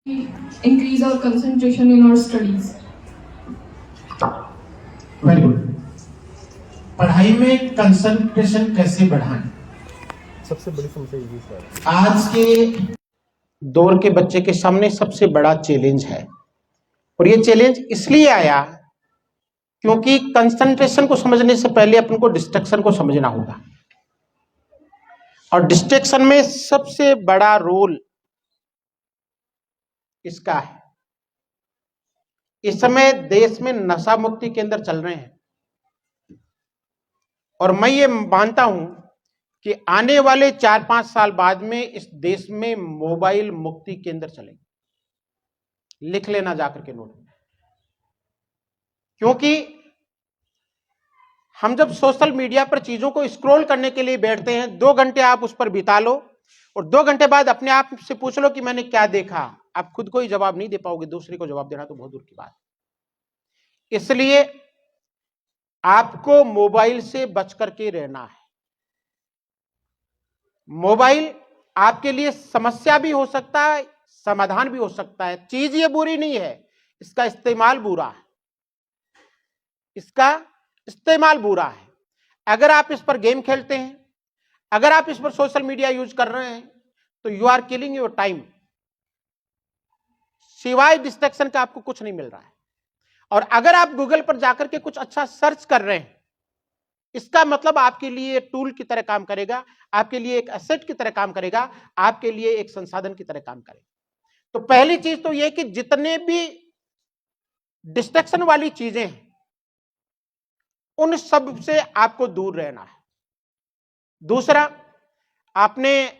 increase our concentration in our studies. Very good. पढ़ाई में concentration कैसे बढ़ाएं? सबसे बड़ी समस्या यही सर। आज के दौर के बच्चे के सामने सबसे बड़ा चैलेंज है, और ये चैलेंज इसलिए आया क्योंकि कंसंट्रेशन को समझने से पहले अपन को डिस्ट्रैक्शन को समझना होगा, और डिस्ट्रैक्शन में सबसे बड़ा रोल इसका है। इस समय देश में नशा मुक्ति केंद्र चल रहे हैं, और मैं ये मानता हूं कि आने वाले 4-5 साल बाद में इस देश में मोबाइल मुक्ति केंद्र चलेंगे। लिख लेना जाकर के नोट में, क्योंकि हम जब सोशल मीडिया पर चीजों को स्क्रॉल करने के लिए बैठते हैं, 2 घंटे आप उस पर बिता लो और 2 घंटे बाद अपने आप से पूछ लो कि मैंने क्या देखा। आप खुद को ही जवाब नहीं दे पाओगे, दूसरे को जवाब देना तो बहुत दूर की बात है। इसलिए आपको मोबाइल से बच करके रहना है। मोबाइल आपके लिए समस्या भी हो सकता है, समाधान भी हो सकता है। चीज ये बुरी नहीं है, इसका इस्तेमाल बुरा है। इसका इस्तेमाल बुरा है। अगर आप इस पर गेम खेलते हैं, अगर आप इस पर सोशल मीडिया यूज कर रहे हैं, तो you are killing your time. सिवाय डिस्ट्रैक्शन का आपको कुछ नहीं मिल रहा है। और अगर आप गूगल पर जाकर के कुछ अच्छा सर्च कर रहे हैं, इसका मतलब आपके लिए टूल की तरह काम करेगा, आपके लिए एक एसेट की तरह काम करेगा, आपके लिए एक संसाधन की तरह काम करेगा। तो पहली चीज तो यह कि जितने भी डिस्ट्रैक्शन वाली चीजें हैं, उन सब से आपको दूर रहना है। दूसरा, आपने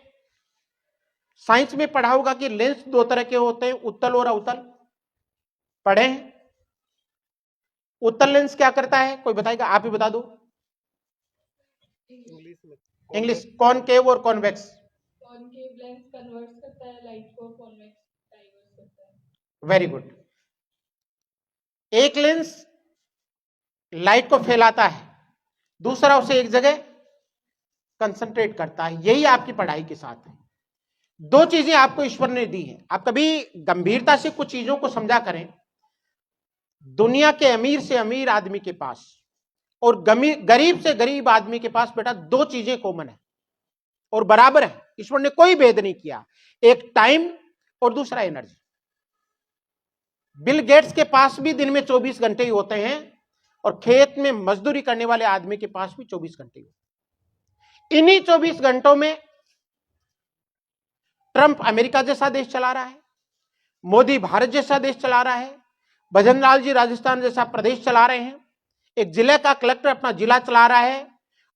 साइंस में पढ़ा होगा कि लेंस 2 तरह के होते हैं, उत्तल और अवतल। पढ़े हैं? उत्तल लेंस क्या करता है, कोई बताएगा? आप ही बता दो। इंग्लिश कॉनकेव और कॉन्वेक्स। कॉनकेव लेंस कन्वर्ट्स करता है लाइट को, कॉन्वेक्स डाइवर्स करता है। Very good. एक लेंस लाइट को फैलाता है, दूसरा उसे एक जगह कंसंट्रेट करता है। यही आपकी पढ़ाई के साथ है। 2 चीजें आपको ईश्वर ने दी हैं। आप कभी गंभीरता से कुछ चीजों को समझा करें। दुनिया के अमीर से अमीर आदमी के पास और गरीब से गरीब आदमी के पास बेटा 2 चीजें कॉमन है और बराबर है। ईश्वर ने कोई भेद नहीं किया। एक टाइम और दूसरा एनर्जी। बिल गेट्स के पास भी दिन में 24 घंटे ही होते हैं, और खेत में मजदूरी करने वाले आदमी के पास भी 24 घंटे ही होते हैं। इन्हीं 24 घंटों में ट्रंप अमेरिका जैसा देश चला रहा है, मोदी भारत जैसा देश चला रहा है, भजनलाल जी राजस्थान जैसा प्रदेश चला रहे हैं, एक जिले का कलेक्टर अपना जिला चला रहा है,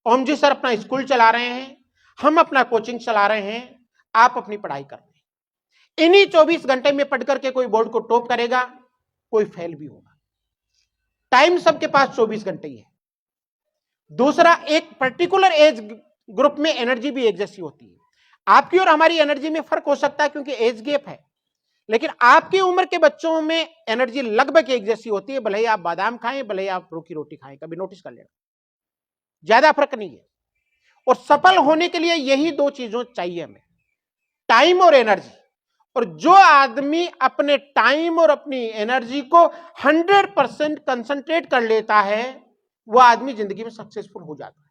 ओम जी सर अपना स्कूल चला रहे हैं, हम अपना कोचिंग चला रहे हैं, आप अपनी पढ़ाई कर रहे हैं। इन्हीं 24 घंटे में पढ़ करके कोई बोर्ड को टॉप करेगा, कोई फेल भी होगा। टाइम सबके पास 24 घंटे ही है। दूसरा, एक पर्टिकुलर एज ग्रुप में एनर्जी भी एक जैसी होती है। आपकी और हमारी एनर्जी में फर्क हो सकता है क्योंकि एज गैप है, लेकिन आपकी उम्र के बच्चों में एनर्जी लगभग एक जैसी होती है। भले ही आप बादाम खाएं, भले ही आप रूखी रोटी खाएं, कभी नोटिस कर लेना, ज्यादा फर्क नहीं है। और सफल होने के लिए यही 2 चीजों चाहिए हमें, टाइम और एनर्जी। और जो आदमी अपने टाइम और अपनी एनर्जी को 100% कंसंट्रेट कर लेता है, वह आदमी जिंदगी में सक्सेसफुल हो जाता है।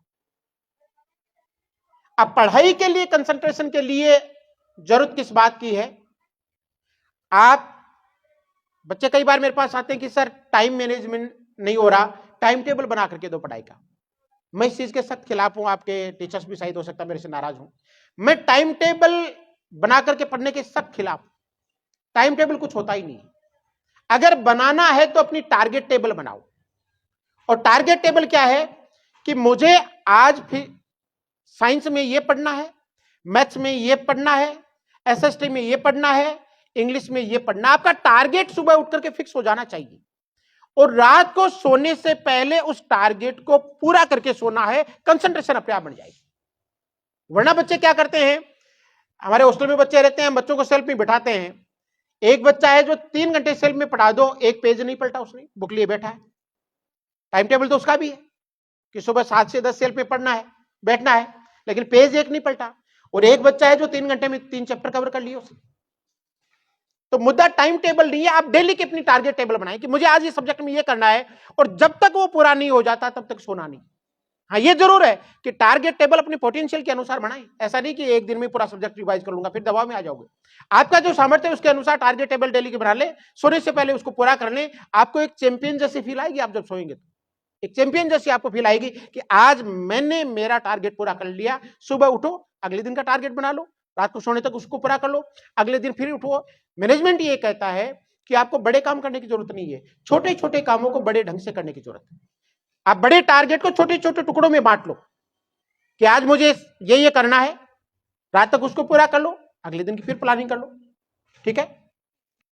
अब पढ़ाई के लिए कंसंट्रेशन के लिए जरूरत किस बात की है? आप बच्चे कई बार मेरे पास आते हैं कि सर टाइम मैनेजमेंट नहीं हो रहा, टाइम टेबल बना करके दो पढ़ाई का। मैं इस चीज के सख्त खिलाफ हूं। आपके टीचर्स भी शायद हो सकता है मेरे से नाराज हूं। मैं टाइम टेबल बना करके पढ़ने के सख्त खिलाफ। टाइम टेबल कुछ होता ही नहीं है। अगर बनाना है तो अपनी टारगेट टेबल बनाओ। और टारगेट टेबल क्या है कि मुझे आज फिर साइंस में ये पढ़ना है, मैथ्स में ये पढ़ना है, एसएसटी में ये पढ़ना है, इंग्लिश में ये पढ़ना। आपका टारगेट सुबह उठ करके फिक्स हो जाना चाहिए, और रात को सोने से पहले उस टारगेट को पूरा करके सोना है। कंसंट्रेशन अपने आप बढ़ जाएगी। वरना बच्चे क्या करते हैं, हमारे हॉस्टल में बच्चे रहते हैं, बच्चों को सेल्फ में बिठाते हैं। एक बच्चा है जो 3 घंटे सेल्फ में पढ़ा दो, एक पेज नहीं पलटा उसने, बुक लिए बैठा है। टाइम टेबल तो उसका भी है कि सुबह 7 से 10 सेल्फ में पढ़ना है, बैठना है, लेकिन पेज एक नहीं पलटा। और एक बच्चा है जो 3 घंटे में 3 चैप्टर कवर कर लिए उसने। तो मुद्दा टाइम टेबल नहीं है, आप डेली की अपनी टारगेट टेबल बनाएं कि मुझे आज ये सब्जेक्ट में ये करना है, और जब तक वो पूरा नहीं हो जाता तब तक सोना नहीं। हाँ, ये जरूर है कि टारगेट टेबल अपनी पोटेंशियल के अनुसार बनाएं। ऐसा नहीं कि एक दिन में पूरा सब्जेक्ट रिवाइज कर लूंगा, फिर दबाव में आ जाओगे। आपका जो सामर्थ्य है उसके अनुसार टारगेट टेबल डेली की बना ले, सोने से पहले उसको पूरा कर ले। आपको एक चैंपियन जैसी फील आएगी आप जब सोएंगे, तो एक चैंपियन जैसी आपको फील आएगी कि आज मैंने मेरा टारगेट पूरा कर लिया। सुबह उठो, अगले दिन का टारगेट बना लो, रात को सोने तक उसको पूरा कर लो, अगले दिन फिर उठो। मैनेजमेंट ये कहता है कि आपको बड़े काम करने की जरूरत नहीं है, छोटे छोटे कामों को बड़े ढंग से करने की जरूरत है। आप बड़े टारगेट को छोटे छोटे टुकड़ों में बांट लो कि आज मुझे ये करना है, रात तक उसको पूरा कर लो, अगले दिन की फिर प्लानिंग कर लो। ठीक है।